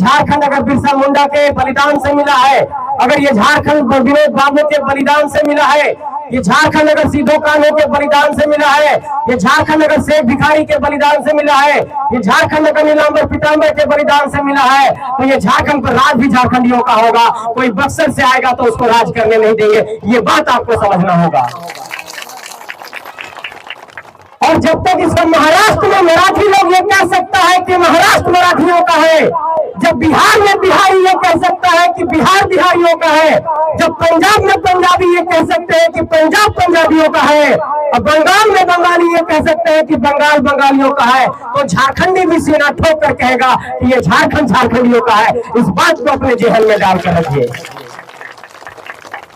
झारखंड अगर बिरसा मुंडा के बलिदान से मिला है, अगर ये झारखंड विनोद बाबू के बलिदान से मिला है, ये झारखंड अगर सिद्धू कान्हू के बलिदान से मिला है, ये झारखंड अगर शेख भिखारी के बलिदान से मिला है, ये झारखंड अगर नीलांबर पीतांबर के बलिदान से मिला है, तो ये झारखंड पर राज भी झारखंडियों का होगा। कोई बक्सर से आएगा तो उसको राज करने नहीं देंगे, ये बात आपको समझना होगा। और जब तक इसका महाराष्ट्र में मराठी लोग ये कह सकता है कि महाराष्ट्र मराठियों का है, जब बिहार में बिहारी ये कह सकता है कि बिहार बिहारियों का है, जब पंजाब में पंजाबी ये कह सकते हैं कि पंजाब पंजाबियों का है, और बंगाल में बंगाली ये कह सकते हैं कि बंगाल बंगालियों का है, तो झारखंडी भी सीना ठोक कर कहेगा कि ये झारखंड झारखंडियों का है। इस बात को अपने जेहन में डाल कर रखिए।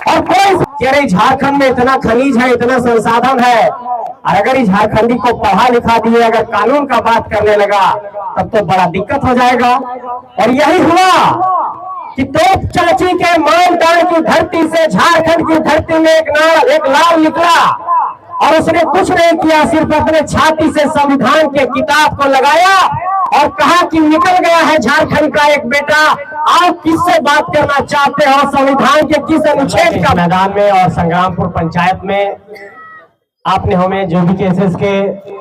और कोई कह रही झारखंड में इतना खनिज है, इतना संसाधन है, और अगर इस झारखंडी को पढ़ा लिखा दिए, अगर कानून का बात करने लगा तब तो बड़ा दिक्कत हो जाएगा। और यही हुआ कि तोप चाची के मानदान की धरती से झारखंड की धरती में एक लाल निकला, और उसने कुछ नहीं किया, सिर्फ अपने छाती से संविधान के किताब को लगाया और कहा कि निकल गया है झारखंड का एक बेटा। आप किससे बात करना चाहते हो, संविधान के किस अनुच्छेद का? मैदान में और संग्रामपुर पंचायत में आपने हमें जो भी केसेस के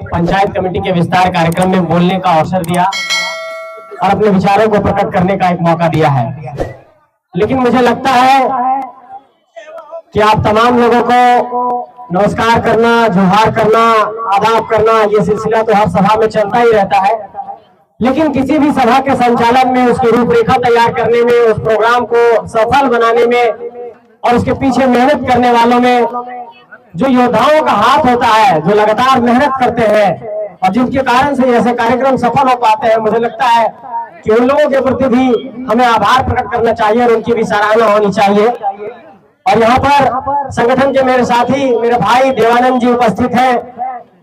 पंचायत कमेटी के विस्तार कार्यक्रम में बोलने का अवसर दिया और अपने विचारों को प्रकट करने का एक मौका दिया है। लेकिन मुझे लगता है कि आप तमाम लोगों को नमस्कार करना, जोहार करना, आदाब करना, ये सिलसिला तो हर सभा में चलता ही रहता है। लेकिन किसी भी सभा के संचालन में, उसकी रूपरेखा तैयार करने में, उस प्रोग्राम को सफल बनाने में और उसके पीछे मेहनत करने वालों में जो योद्धाओं का हाथ होता है, जो लगातार मेहनत करते हैं और जिनके कारण से ऐसे कार्यक्रम सफल हो पाते हैं, मुझे लगता है कि उन लोगों के प्रति भी हमें आभार प्रकट करना चाहिए और उनकी भी सराहना होनी चाहिए। और यहाँ पर संगठन के मेरे साथी, मेरे भाई देवानंद जी उपस्थित हैं।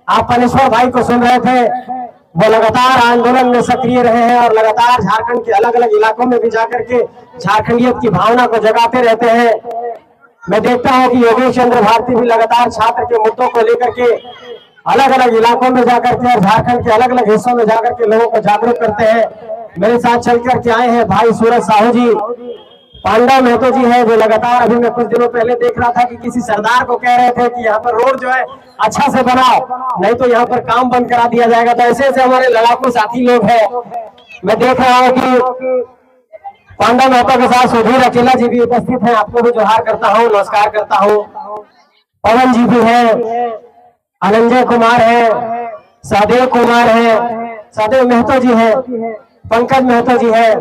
आप पनेश्वर भाई को सुन रहे थे, वो लगातार आंदोलन में सक्रिय रहे हैं और लगातार झारखंड के अलग अलग इलाकों में भी जाकर के झारखंडियत की भावना को जगाते रहते हैं। मैं देखता हूं कि योगेश चंद्र भारती भी लगातार छात्र के मुद्दों को लेकर के अलग अलग इलाकों में जाकर के और झारखंड के अलग अलग हिस्सों में जाकर के लोगों को जागरूक करते हैं। मेरे साथ चल करके आए हैं भाई सूरज साहू जी, पांडा महतो जी है, जो लगातार, अभी मैं कुछ दिनों पहले देख रहा था कि किसी सरदार को कह रहे थे कि यहाँ पर रोड जो है अच्छा से बनाओ, नहीं तो यहाँ पर काम बंद करा दिया जाएगा। तो ऐसे ऐसे हमारे लड़ाकू साथी लोग हैं। मैं देख रहा हूँ कि पांडा महतो के साथ सुधीर अकेला जी भी उपस्थित हैं। आपको भी जोहार करता हूँ, नमस्कार करता हूँ। पवन जी भी हैं, अनंजय कुमार है, सहदेव कुमार है, सहदेव महतो जी है, पंकज महतो जी है,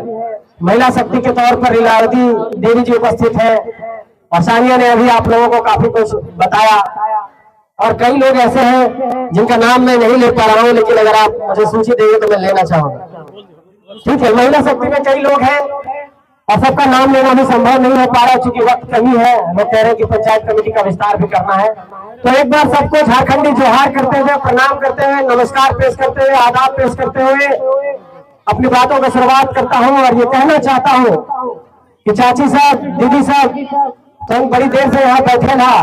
महिला शक्ति के तौर पर लीलावती देवी जी उपस्थित है, और सानिया ने अभी आप लोगों को काफी कुछ बताया। और कई लोग ऐसे हैं जिनका नाम मैं नहीं ले पा रहा हूँ, लेकिन अगर आप मुझे सूची देंगे तो मैं लेना चाहूंगा। ठीक है, महिला शक्ति में कई लोग हैं और सबका नाम लेना भी संभव नहीं हो पा रहा क्योंकि वक्त कमी है। वो कह रहे हैं कि पंचायत कमेटी का विस्तार भी करना है। तो एक बार सबको झारखंडी जोहार करते हुए, प्रणाम करते हुए, नमस्कार पेश करते हुए, आदाब पेश करते हुए अपनी बातों की शुरुआत करता हूं और ये कहना चाहता हूं कि चाची साहब, दीदी साहब, तो बड़ी देर से यहाँ बैठे था।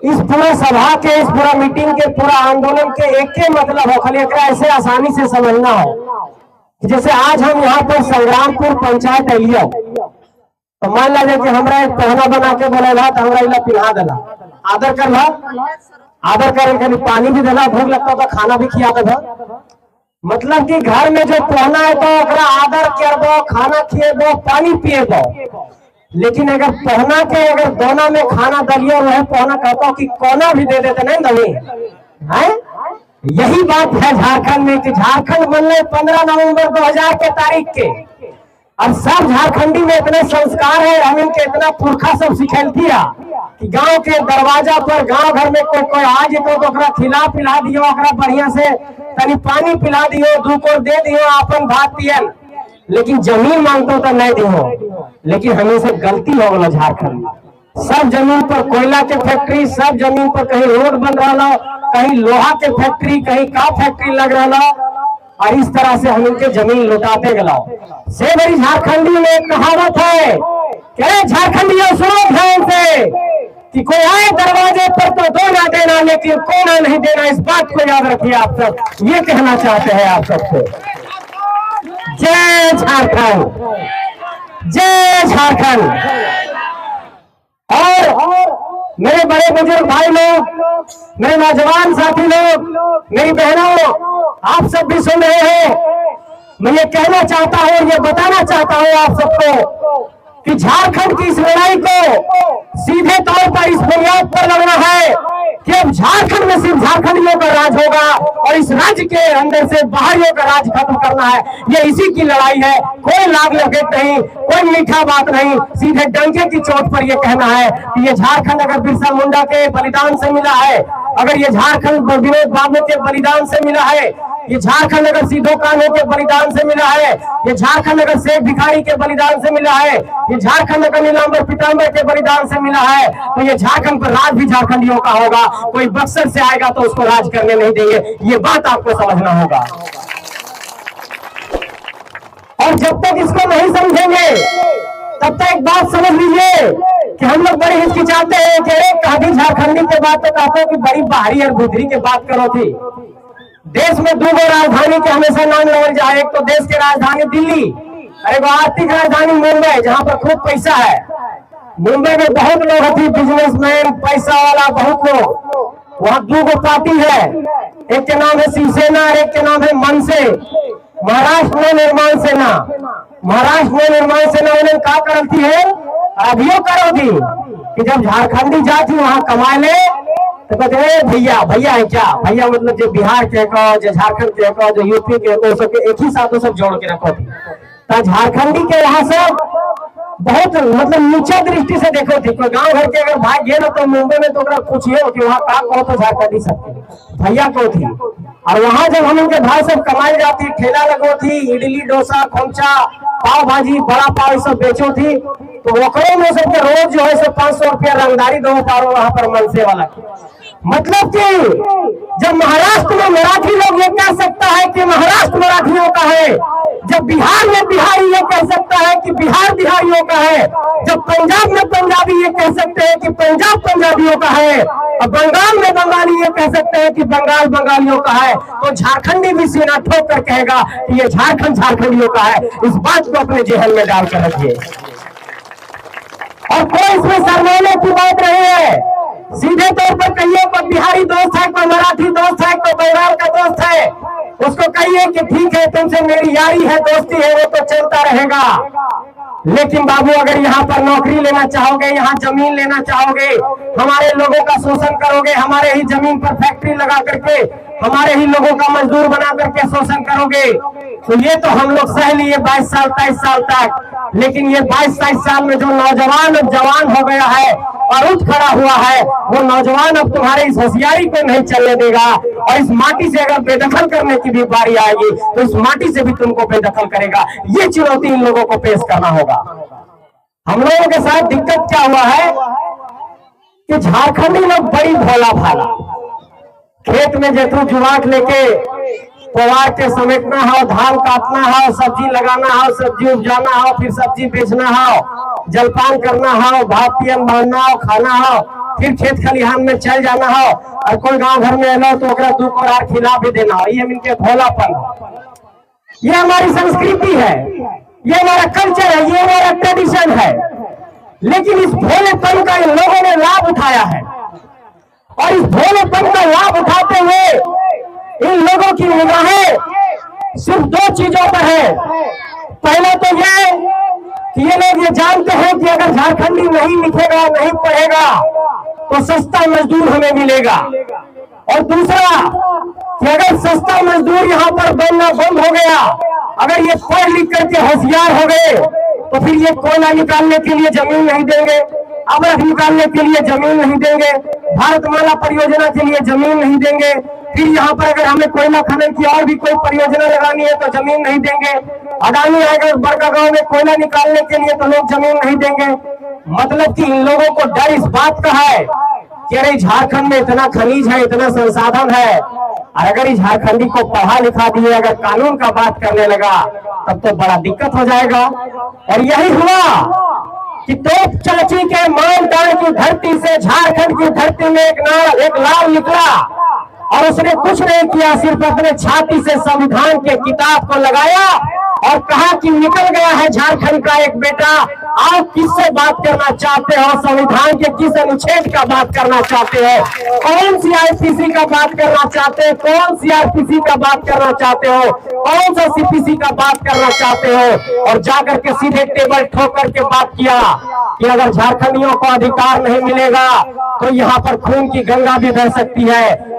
इस पूरा सभा के, इस पूरा मीटिंग के, पूरा आंदोलन के एक ही मतलब हो, खाली ऐसे आसानी से समझना हो। जैसे आज हम यहाँ पर संग्रामपुर पंचायत एलियो, तो मान लीजिए कि हमरा एक पहना बना के बोला तो हमरा इला पिला देला, आदर कर ला, आदर कर पानी भी देला, भूख लगता तो खाना भी खिया देला। मतलब कि घर में जो पहना है तो आदर कर दो, खाना खिए दो, पानी पिए दो। लेकिन अगर पहना के अगर दोना में खाना दलियो, वह पहना कहता कि कोना भी दे देते नहीं दली है। यही बात है झारखंड में कि झारखंड बनने 15 नवंबर 2000 के तारीख के, और सब झारखंडी में इतने संस्कार है, हम इनके इतना पुरखा सब सिखेल दिया कि गांव के दरवाजा पर, गांव घर में कोई आ जेतो तो खिला पिला दियो, बढ़िया से तनी पानी पिला दियो, 2 कोर दे दियो, अपन भात पियन। लेकिन जमीन मांगतो तो नहीं दियो। लेकिन हमें से गलती हो गया झारखंड में। सब जमीन पर कोयला के फैक्ट्री, सब जमीन पर कहीं रोड बन रहा, कहीं लोहा के फैक्ट्री, कहीं का फैक्ट्री लग रहा, और इस तरह से हम इनके जमीन लुटाते गला। से बड़ी झारखंडी में एक कहावत है, क्या झारखंडियों सुनो ध्यान से कि कोई आए दरवाजे पर तो दो ना देना, लेकिन कोना नहीं देना। इस बात को याद रखिए आप सब, ये कहना चाहते हैं आप सबसे। जय झारखंड, जय झारखंड। और मेरे बड़े बुजुर्ग भाई लोग, मेरे नौजवान साथी लोग, मेरी बहनों, आप सब भी सुन रहे हैं। मैं ये कहना चाहता हूँ, ये बताना चाहता हूँ आप सबको कि झारखंड की इस लड़ाई को सीधे तौर पर इस बुनियाद पर लड़ना है कि अब झारखंड में सिर्फ झारखंडियों का राज होगा और इस राज्य के अंदर से बाहरियों का राज खत्म करना है। ये इसी की लड़ाई है, कोई लाग लपेट नहीं, कोई मीठा बात नहीं, सीधे डंके की चोट पर यह कहना है कि ये झारखंड अगर बिरसा मुंडा के बलिदान से मिला है, अगर ये झारखंड विनोद बाबू के बलिदान से मिला है, ये झारखंड अगर सिद्धो कान्हू के बलिदान से मिला है, ये झारखंड अगर शेख भिखारी के बलिदान से मिला है, ये झारखंड अगर नीलांबर पीतांबर के बलिदान से मिला है, तो ये झारखंड पर राज भी झारखंडियों का होगा। कोई बक्सर से आएगा तो उसको राज करने नहीं देंगे, ये बात आपको समझना होगा। और जब तक इसको नहीं समझेंगे तब तक एक बात समझ लीजिए कि हम लोग बड़ी हिचकिचाते हैं कि एक कभी झारखंडी के बात तो कहते हैं कि बड़ी बाहरी और भीतरी की बात करो थी। देश में दो राजधानी के हमेशा नाम लेवल जाए, एक तो देश की राजधानी दिल्ली और एक आर्थिक राजधानी मुंबई, जहां पर खूब पैसा है। मुंबई में बहुत लोग होती, बिजनेसमैन, पैसा वाला बहुत लोग। वहां दो पार्टी है, एक के नाम है शिवसेना और एक के नाम है मनसे। महाराष्ट्र में निर्माण सेना, महाराष्ट्र में निर्माण सेना उन्हें क्या करती है, अभियोग करो थी कि जब झारखंडी जाती वहां कमा ले तो कहते भैया, भैया है क्या, भैया मतलब जो बिहार के को, जो झारखंड के को, जो यूपी के को, सबके एक ही साथ सब जोड़ के रखो थी। तो झारखंडी के यहाँ सब बहुत मतलब नीचा दृष्टि से देखो थी। कोई गांव घर के अगर भाई गए ना तो मुंबई में तो पूछिए कि वहाँ का कहो तो झारखंडी सबके भैया को थी। और वहां जब हम उनके भाई सब कमाई जाती, ठेला लगो थी, इडली डोसा खोमचा पाव भाजी बड़ा पाव सब बेचो थी, तो वकरों में सबके रोज जो है सब 500 रुपया रंगदारी दो पारो वहां पर मनसे वाला। मतलब कि जब महाराष्ट्र में मराठी लोग ये कह सकता है कि महाराष्ट्र मराठियों का है, जब बिहार में बिहारी ये कह सकता है कि बिहार बिहारियों का है, जब पंजाब में पंजाबी ये कह सकते हैं कि पंजाब पंजाबियों का है, और बंगाल में बंगाली ये कह सकते हैं कि बंगाल बंगालियों का है, तो झारखंडी भी सीना ठोक कर कहेगा कि ये झारखंड झारखंडियों का है। इस बात को अपने जेहन में डालकर रखिए और कोई इसमें शर्माने की बात नहीं है। सीधे तौर पर कहिए कोई बिहारी दोस्त है, कोई मराठी दोस्त है, कोई बंगाल का दोस्त है, उसको कहिए कि ठीक है तुमसे मेरी यारी है, दोस्ती है, वो तो चलता रहेगा। लेकिन बाबू अगर यहाँ पर नौकरी लेना चाहोगे, यहाँ जमीन लेना चाहोगे, हमारे लोगों का शोषण करोगे, हमारे ही जमीन पर फैक्ट्री लगा करके हमारे ही लोगों का मजदूर बना करके शोषण करोगे, तो ये तो हम लोग सह लिए 22 साल 23 साल तक। लेकिन ये 22-23 साल में जो नौजवान अब जवान हो गया है और उठ खड़ा हुआ है, वो नौजवान अब तुम्हारे इस होशियारी को नहीं चलने देगा। और इस माटी से अगर बेदखल करने की भी बारी आएगी तो इस माटी से भी तुमको बेदखल करेगा। ये चुनौती इन लोगों को पेश करना होगा। हम लोगों के साथ दिक्कत क्या हुआ है कि झारखंडी लोग बड़ी भोला भाला, खेत में जेठू जुआट लेके पवार के समेटना हो, धान काटना हो, सब्जी लगाना हो, सब्जी उपजाना हो, फिर सब्जी बेचना हो, जलपान करना हो, भात पियन बांधना हो, खाना हो, फिर खेत खलिहान में चल जाना हो, और कोई गांव घर में एलो तो दू कोरार खिला भी देना हो। ये मिलके भोलापन, ये हमारी संस्कृति है, ये हमारा कल्चर है, ये हमारा ट्रेडिशन है। लेकिन इस भोलेपन का इन लोगों ने लाभ उठाया है और इस भोलेपन का लाभ उठाते हुए इन लोगों की निगाहें सिर्फ दो चीजों पर है। पहला तो ये कि ये लोग ये जानते हैं कि अगर झारखंडी नहीं लिखेगा, नहीं पढ़ेगा तो सस्ता मजदूर हमें मिलेगा, और दूसरा कि अगर सस्ता मजदूर यहाँ पर बनना बंद हो गया, अगर ये पढ़ लिख करके होशियार हो गए तो फिर ये कोयला निकालने के लिए जमीन नहीं देंगे, अवरख निकालने के लिए जमीन नहीं देंगे, भारतमाला परियोजना के लिए जमीन नहीं देंगे, फिर यहाँ पर अगर हमें कोयला खनन की और भी कोई परियोजना लगानी है तो जमीन नहीं देंगे, अडानी आएगा बड़का गांव में कोयला निकालने के लिए तो लोग जमीन नहीं देंगे। मतलब कि इन लोगों को डर इस बात का है कि अरे झारखंड में इतना खनिज है, इतना संसाधन है, और अगर इस झारखंडी को पढ़ा लिखा दिए, अगर कानून का बात करने लगा तब तो बड़ा दिक्कत हो जाएगा। और यही हुआ कि तोप चाची के मानदान की धरती से झारखंड की धरती में एक लाल निकला और उसने कुछ नहीं किया, सिर्फ अपने छाती से संविधान के किताब को लगाया और कहा कि निकल गया है झारखंड का एक बेटा। आप किससे बात करना चाहते हो? संविधान के किस अनुच्छेद का बात करना चाहते हो? कौन सी आईपीसी का बात करना चाहते हो? कौन सी आरपीसी का बात करना चाहते हो? कौन सा सीपीसी का बात करना चाहते हो? और जाकर के सीधे टेबल ठोक करके बात किया कि अगर झारखंडियों को अधिकार नहीं मिलेगा तो यहाँ पर खून की गंगा भी बह सकती है।